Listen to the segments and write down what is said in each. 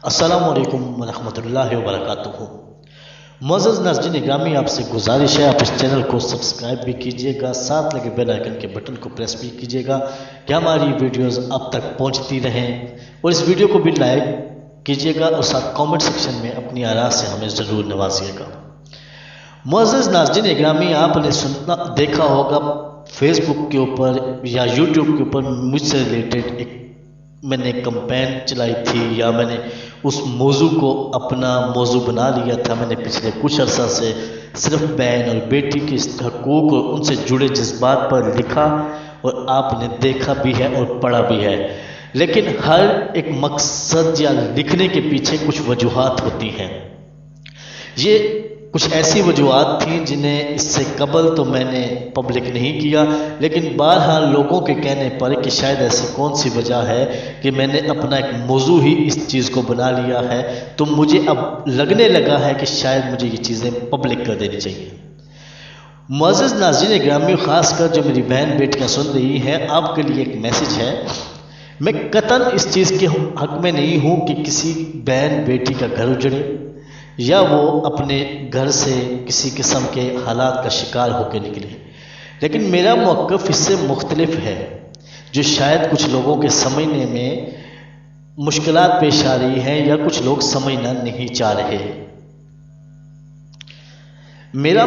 السلام علیکم ورحمۃ اللہ وبرکاتہ۔ معزز ناظرین گرامی، آپ سے گزارش ہے آپ اس چینل کو سبسکرائب بھی کیجیے گا، ساتھ لگے بیل آئیکن کے بٹن کو پریس بھی کیجیے گا کہ ہماری ویڈیوز آپ تک پہنچتی رہیں، اور اس ویڈیو کو بھی لائک کیجیے گا اور ساتھ کامنٹ سیکشن میں اپنی آراء سے ہمیں ضرور نوازیے گا۔ معزز ناظرین گرامی، آپ نے دیکھا ہوگا فیس بک کے اوپر یا یوٹیوب کے اوپر مجھ سے ریلیٹڈ ایک میں نے کمپین چلائی تھی، یا میں نے اس موضوع کو اپنا موضوع بنا لیا تھا۔ میں نے پچھلے کچھ عرصہ سے صرف بہن اور بیٹی کے حقوق اور ان سے جڑے جذبات پر لکھا، اور آپ نے دیکھا بھی ہے اور پڑھا بھی ہے، لیکن ہر ایک مقصد یا لکھنے کے پیچھے کچھ وجوہات ہوتی ہیں۔ یہ کچھ ایسی وجوہات تھیں جنہیں اس سے قبل تو میں نے پبلک نہیں کیا، لیکن بہرحال لوگوں کے کہنے پر کہ شاید ایسی کون سی وجہ ہے کہ میں نے اپنا ایک موضوع ہی اس چیز کو بنا لیا ہے، تو مجھے اب لگنے لگا ہے کہ شاید مجھے یہ چیزیں پبلک کر دینی چاہیے۔ معزز ناظرین گرامی، خاص کر جو میری بہن بیٹیاں سن رہی ہیں، آپ کے لیے ایک میسج ہے۔ میں قطعاً اس چیز کے حق میں نہیں ہوں کہ کسی بہن بیٹی کا گھر اجڑے یا وہ اپنے گھر سے کسی قسم کے حالات کا شکار ہو کے نکلے، لیکن میرا موقف اس سے مختلف ہے، جو شاید کچھ لوگوں کے سمجھنے میں مشکلات پیش آ رہی ہیں یا کچھ لوگ سمجھنا نہیں چاہ رہے۔ میرا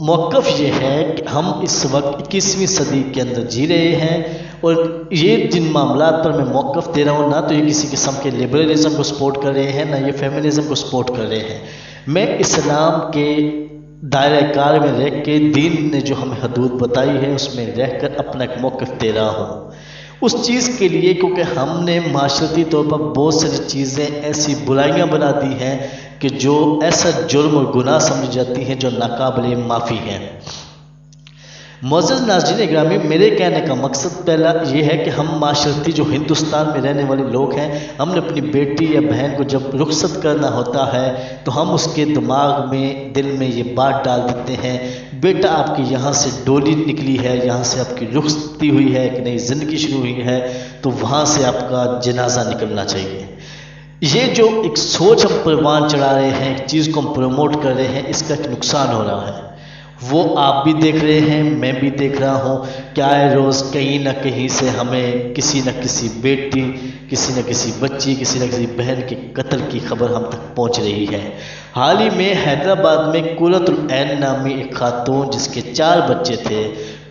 موقف یہ ہے کہ ہم اس وقت 21ویں صدی کے اندر جی رہے ہیں، اور یہ جن معاملات پر میں موقف دے رہا ہوں، نہ تو یہ کسی قسم کے لبرلزم کو سپورٹ کر رہے ہیں، نہ یہ فیمنزم کو سپورٹ کر رہے ہیں۔ میں اسلام کے دائرہ کار میں رہ کے دین نے جو ہمیں حدود بتائی ہے اس میں رہ کر اپنا ایک موقف دے رہا ہوں، اس چیز کے لیے کیونکہ ہم نے معاشرتی طور پر بہت ساری چیزیں ایسی برائیاں بنا دی ہیں کہ جو ایسا جرم اور گناہ سمجھی جاتی ہیں جو ناقابل معافی ہیں۔ معزز ناظرین گرامی، میرے کہنے کا مقصد پہلا یہ ہے کہ ہم معاشرتی جو ہندوستان میں رہنے والے لوگ ہیں، ہم نے اپنی بیٹی یا بہن کو جب رخصت کرنا ہوتا ہے تو ہم اس کے دماغ میں دل میں یہ بات ڈال دیتے ہیں، بیٹا آپ کی یہاں سے ڈولی نکلی ہے، یہاں سے آپ کی رخصتی ہوئی ہے، ایک نئی زندگی شروع ہوئی ہے، تو وہاں سے آپ کا جنازہ نکلنا چاہیے۔ یہ جو ایک سوچ ہم پروان چڑھا رہے ہیں، ایک چیز کو ہم پروموٹ کر رہے ہیں، اس کا ایک نقصان ہو رہا ہے۔ وہ آپ بھی دیکھ رہے ہیں، میں بھی دیکھ رہا ہوں کہ آئے روز کہیں نہ کہیں سے ہمیں کسی نہ کسی بیٹی، کسی نہ کسی بچی، کسی نہ کسی بہن کے قتل کی خبر ہم تک پہنچ رہی ہے۔ حال ہی میں حیدرآباد میں قرۃ العین نامی ایک خاتون جس کے 4 بچے تھے،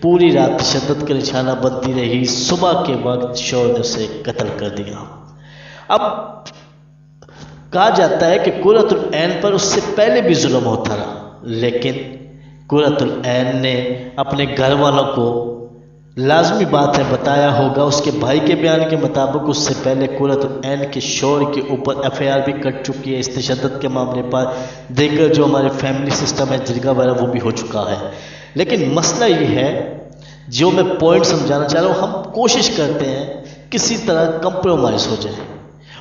پوری رات تشدد کا نشانہ بنتی رہی، صبح کے وقت شوہر نے اسے قتل کر دیا۔ اب کہا جاتا ہے کہ قرۃ العین پر اس سے پہلے بھی ظلم ہوتا رہا، لیکن قرۃ العین نے اپنے گھر والوں کو لازمی بات ہے بتایا ہوگا، اس کے بھائی کے بیان کے مطابق اس سے پہلے قرۃ العین کے شوہر کے اوپر FIR بھی کٹ چکی ہے اس تشدد کے معاملے پر، دیگر جو ہمارے فیملی سسٹم ہے جرگہ وغیرہ وہ بھی ہو چکا ہے۔ لیکن مسئلہ یہ ہے، جو میں پوائنٹ سمجھانا چاہ رہا ہوں، ہم کوشش کرتے ہیں کسی طرح کمپرومائز ہو جائے،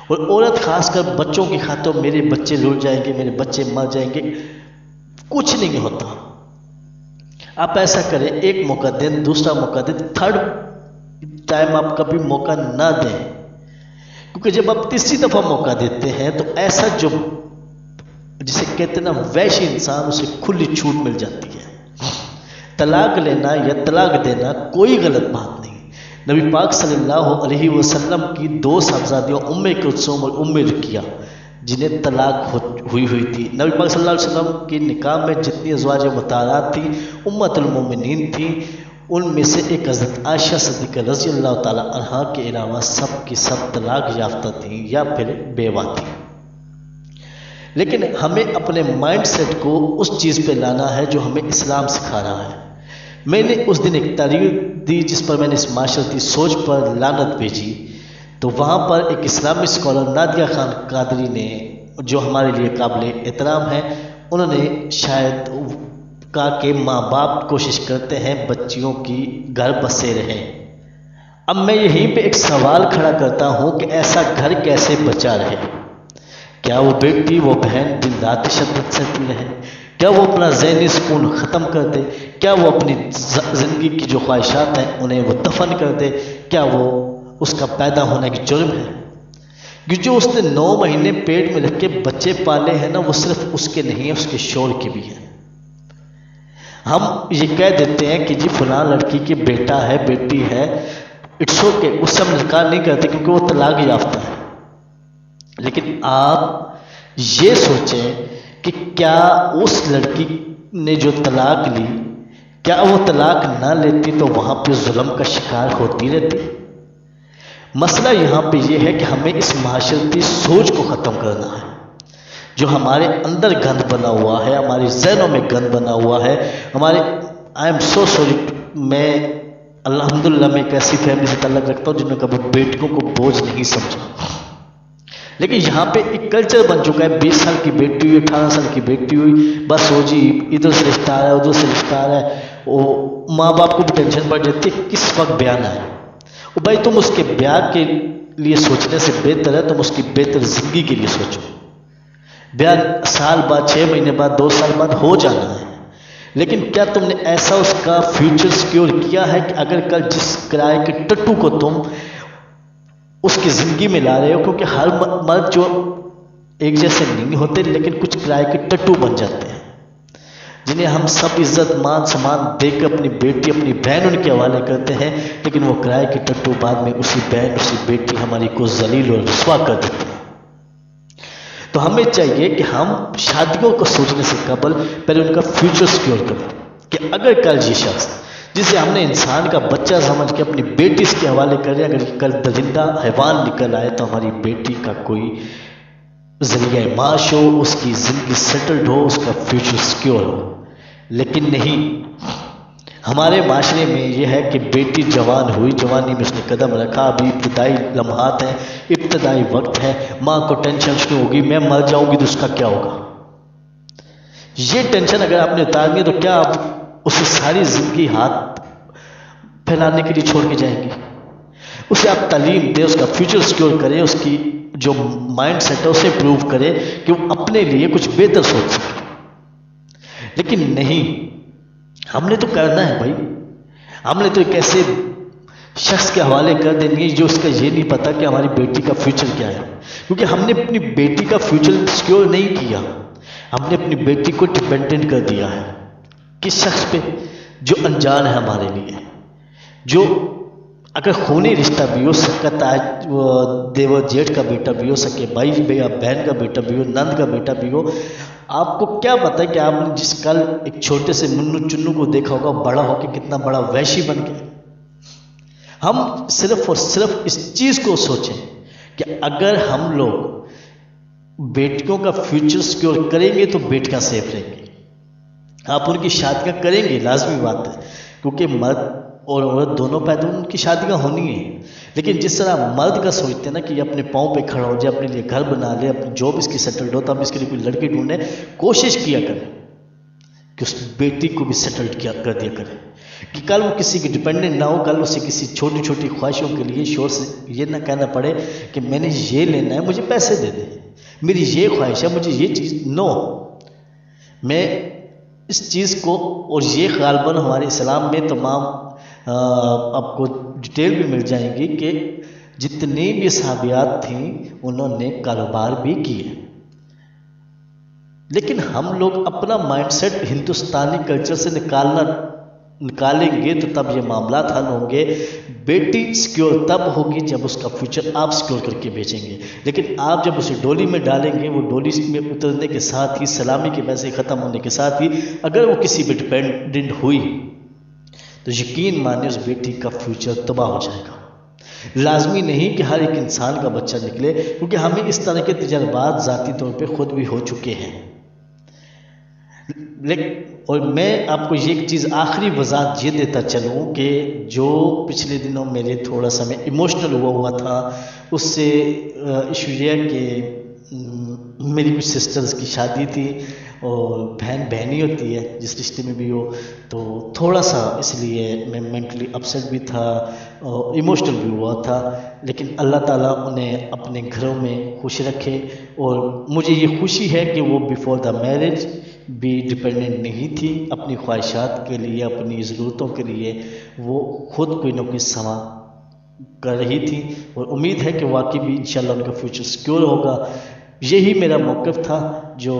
اور عورت خاص کر بچوں کی خاطر میرے بچے رول جائیں گے، میرے بچے مر جائیں گے، کچھ نہیں ہوتا۔ آپ ایسا کریں، ایک موقع دیں، دوسرا موقع دیں، تھرڈ ٹائم آپ کبھی موقع نہ دیں، کیونکہ جب آپ تیسری دفعہ موقع دیتے ہیں تو ایسا جو جسے کہتے ہیں نا وحشی انسان، اسے کھلی چھوٹ مل جاتی ہے۔ طلاق لینا یا طلاق دینا کوئی غلط بات نہیں۔ نبی پاک صلی اللہ علیہ وسلم کی 2 صاحبزادیوں ام کلثوم اور ام رقیہ جنہیں طلاق ہوئی تھی، نبی پاک صلی اللہ علیہ وسلم کے نکاح میں جتنی ازواج مطہرات تھیں امت المومنین تھیں، ان میں سے ایک حضرت عائشہ صدیقہ رضی اللہ تعالی عنہا کے علاوہ سب کی سب طلاق یافتہ تھیں یا پھر بیوہ تھیں۔ لیکن ہمیں اپنے مائنڈ سیٹ کو اس چیز پہ لانا ہے جو ہمیں اسلام سکھا رہا ہے۔ میں نے اس دن ایک تقریر دی جس پر میں نے اس معاشرتی سوچ پر لعنت بھیجی، تو وہاں پر ایک اسلامی اسکالر نادیہ خان قادری نے، جو ہمارے لیے قابل احترام ہیں، انہوں نے شاید کہا کہ ماں باپ کوشش کرتے ہیں بچیوں کی گھر بسے رہیں۔ اب میں یہیں پہ ایک سوال کھڑا کرتا ہوں کہ ایسا گھر کیسے بچا رہے؟ کیا وہ بیٹی، وہ بہن دن رات تشدد سہتی رہے؟ کیا وہ اپنا ذہنی سکون ختم کر دے؟ کیا وہ اپنی زندگی کی جو خواہشات ہیں انہیں وہ دفن کر دے؟ کیا وہ اس کا پیدا ہونا ایک جرم ہے؟ کہ جو اس نے 9 مہینے پیٹ میں رکھ کے بچے پالے ہیں نا، وہ صرف اس کے نہیں ہیں، اس کے شوہر کے بھی ہیں۔ ہم یہ کہہ دیتے ہیں کہ جی فلاں لڑکی کے بیٹا ہے، بیٹی ہے، اٹس اوکے، اس سے ہم نکاح نہیں کرتے کیونکہ وہ طلاق یافتہ ہے۔ لیکن آپ یہ سوچیں کہ کیا اس لڑکی نے جو طلاق لی، کیا وہ طلاق نہ لیتی تو وہاں پہ ظلم کا شکار ہوتی رہتی؟ مسئلہ یہاں پہ یہ ہے کہ ہمیں اس معاشرتی سوچ کو ختم کرنا ہے، جو ہمارے اندر گند بنا ہوا ہے، ہمارے ذہنوں میں گند بنا ہوا ہے، ہمارے آئی ایم سو سوری، میں الحمدللہ میں ایک ایسی فیملی سے تعلق رکھتا ہوں جن نے کبھی بیٹیوں کو بوجھ نہیں سمجھا، لیکن یہاں پہ ایک کلچر بن چکا ہے، 20 سال کی بیٹی ہوئی، 18 سال کی بیٹی ہوئی، بس ہو جی ادھر سے رشتہ آ رہا ہے، ادھر سے رشتہ آ رہا ہے، وہ ماں باپ کو بھی ٹینشن پڑ جاتی ہے کس وقت بیان آئے۔ بھائی تم اس کے بیاہ کے لیے سوچنے سے بہتر ہے تم اس کی بہتر زندگی کے لیے سوچو۔ بیاہ سال بعد، 6 مہینے بعد، 2 سال بعد ہو جانا ہے، لیکن کیا تم نے ایسا اس کا فیوچر سیکیور کیا ہے کہ اگر کل جس کرائے کے ٹٹو کو تم اس کی زندگی میں لا رہے ہو، کیونکہ ہر مرد جو ایک جیسے نہیں ہوتے، لیکن کچھ کرائے کے ٹٹو بن جاتے ہیں جنہیں ہم سب عزت مان سمان دے کے اپنی بیٹی اپنی بہن ان کے حوالے کرتے ہیں، لیکن وہ کرائے کے ٹٹو بعد میں اسی بہن اسی بیٹی ہماری کو ذلیل اور رسوا کر دیتے ہیں۔ تو ہمیں چاہیے کہ ہم شادیوں کو سوچنے سے قبل پہلے ان کا فیوچر سیکیور کریں، کہ اگر کل یہ شخص جسے ہم نے انسان کا بچہ سمجھ کے اپنی بیٹی اس کے حوالے کر رہے ہیں، اگر کل درندہ حیوان نکل آئے تو ہماری بیٹی کا کوئی ذریعہ معاش ہو، اس کی زندگی سیٹلڈ ہو، اس کا فیوچر سیکیور ہو۔ لیکن نہیں، ہمارے معاشرے میں یہ ہے کہ بیٹی جوان ہوئی، جوانی میں اس نے قدم رکھا، ابھی ابتدائی لمحات ہیں، ابتدائی وقت ہے، ماں کو ٹینشن شروع ہوگی میں مر جاؤں گی تو اس کا کیا ہوگا۔ یہ ٹینشن اگر آپ نے اتارنی ہے تو کیا آپ اسے ساری زندگی ہاتھ پھیلانے کے لیے چھوڑ کے جائیں گے؟ اسے آپ تعلیم دیں، اس کا فیوچر سیکیور کریں، اس کی جو مائنڈ سیٹ ہے اسے پروو کریں کہ وہ اپنے لیے کچھ بہتر سوچ سکے۔ لیکن نہیں، ہم نے تو کرنا ہے بھائی، ہم نے تو ایک ایسے شخص کے حوالے کر دیں گے جو اس کا یہ نہیں پتا کہ ہماری بیٹی کا فیوچر کیا ہے، کیونکہ ہم نے اپنی بیٹی کا فیوچر سیکیور نہیں کیا، ہم نے اپنی بیٹی کو ڈپینڈنٹ کر دیا ہے کس شخص پہ؟ جو انجان ہے ہمارے لیے، جو اگر خونی رشتہ بھی ہو، سکتا دیور جیٹھ کا بیٹا بھی ہو، سکے بھائی بہن کا بیٹا بھی ہو، نند کا بیٹا بھی ہو، آپ کو کیا پتہ ہے کہ آپ نے جس کل ایک چھوٹے سے منو چنو کو دیکھا ہوگا بڑا ہو کے کتنا بڑا وحشی بن گیا۔ ہم صرف اور صرف اس چیز کو سوچیں کہ اگر ہم لوگ بیٹیوں کا فیوچر سیکیور کریں گے تو بیٹیاں سیف رہیں گی، آپ ان کی شادیاں کریں گے، لازمی بات ہے، کیونکہ مرد اور عورت دونوں پیدا ان کی شادیاں ہونی ہیں، لیکن جس طرح مرد کا سوچتے ہیں نا کہ یہ اپنے پاؤں پہ کھڑا ہو جائے، اپنے لیے گھر بنا لے، اپنی جاب اس کی سیٹلڈ ہو، تو ہم اس کے لیے کوئی لڑکی ڈھونڈیں، کوشش کیا کریں کہ اس بیٹی کو بھی سیٹلڈ کر دیا کریں، کہ کل وہ کسی کی ڈیپینڈنٹ نہ ہو، کل اسے کسی چھوٹی چھوٹی خواہشوں کے لیے شور سے یہ نہ کہنا پڑے کہ میں نے یہ لینا ہے مجھے پیسے دے دیں، میری یہ خواہش ہے مجھے یہ چیز، نو، میں اس چیز کو، اور یہ غالباً ہمارے اسلام میں تمام آپ کو ڈیٹیل بھی مل جائیں گی کہ جتنی بھی صحابیات تھیں انہوں نے کاروبار بھی کیے، لیکن ہم لوگ اپنا مائنڈ سیٹ ہندوستانی کلچر سے نکالیں گے تو تب یہ معاملات حل ہوں گے۔ بیٹی سیکیور تب ہوگی جب اس کا فیوچر آپ سیکیور کر کے بیچیں گے، لیکن آپ جب اسے ڈولی میں ڈالیں گے، وہ ڈولی میں اترنے کے ساتھ ہی، سلامی کے پیسے ختم ہونے کے ساتھ ہی اگر وہ کسی پہ ڈپینڈنٹ ہوئی تو یقین مانے اس بیٹی کا فیوچر تباہ ہو جائے گا۔ لازمی نہیں کہ ہر ایک انسان کا بچہ نکلے، کیونکہ ہمیں اس طرح کے تجربات ذاتی طور پہ خود بھی ہو چکے ہیں۔ اور میں آپ کو یہ چیز آخری وضاحت یہ دیتا چلوں کہ جو پچھلے دنوں میرے تھوڑا سا میں ایموشنل ہوا تھا، اس سے ایشو یہ کہ میری کچھ سسٹرز کی شادی تھی، اور بہن ہی ہوتی ہے جس رشتے میں بھی ہو، تو تھوڑا سا اس لیے میں مینٹلی اپسیٹ بھی تھا اور ایموشنل بھی ہوا تھا، لیکن اللہ تعالیٰ انہیں اپنے گھروں میں خوش رکھے، اور مجھے یہ خوشی ہے کہ وہ بیفور دا میرج بھی ڈپینڈنٹ نہیں تھی، اپنی خواہشات کے لیے، اپنی ضرورتوں کے لیے وہ خود کوئی نہ کوئی سما کر رہی تھی، اور امید ہے کہ واقعی بھی انشاءاللہ ان کا فیوچر سیکیور ہوگا۔ یہی میرا موقف تھا جو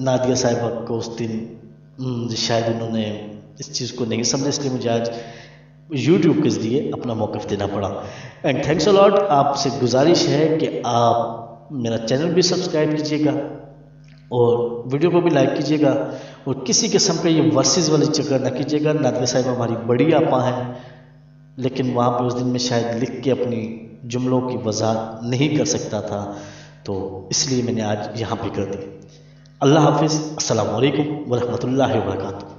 نادیہ صاحبہ کو اس دن شاید انہوں نے اس چیز کو نہیں سمجھا، اس لیے مجھے آج یوٹیوب کے ذریعے اپنا موقف دینا پڑا۔ اینڈ تھینکس الاٹ، آپ سے گزارش ہے کہ آپ میرا چینل بھی سبسکرائب کیجیے گا اور ویڈیو کو بھی لائک کیجیے گا، اور کسی قسم کا یہ ورسز والی چکر نہ کیجیے گا۔ نادیہ صاحبہ ہماری بڑی آپا ہیں، لیکن وہاں پہ اس دن میں شاید لکھ کے اپنی جملوں کی وضاحت نہیں کر سکتا تھا، تو اس لیے میں نے آج یہاں پہ کر دی۔ اللہ حافظ، السلام علیکم ورحمۃ اللہ وبرکاتہ۔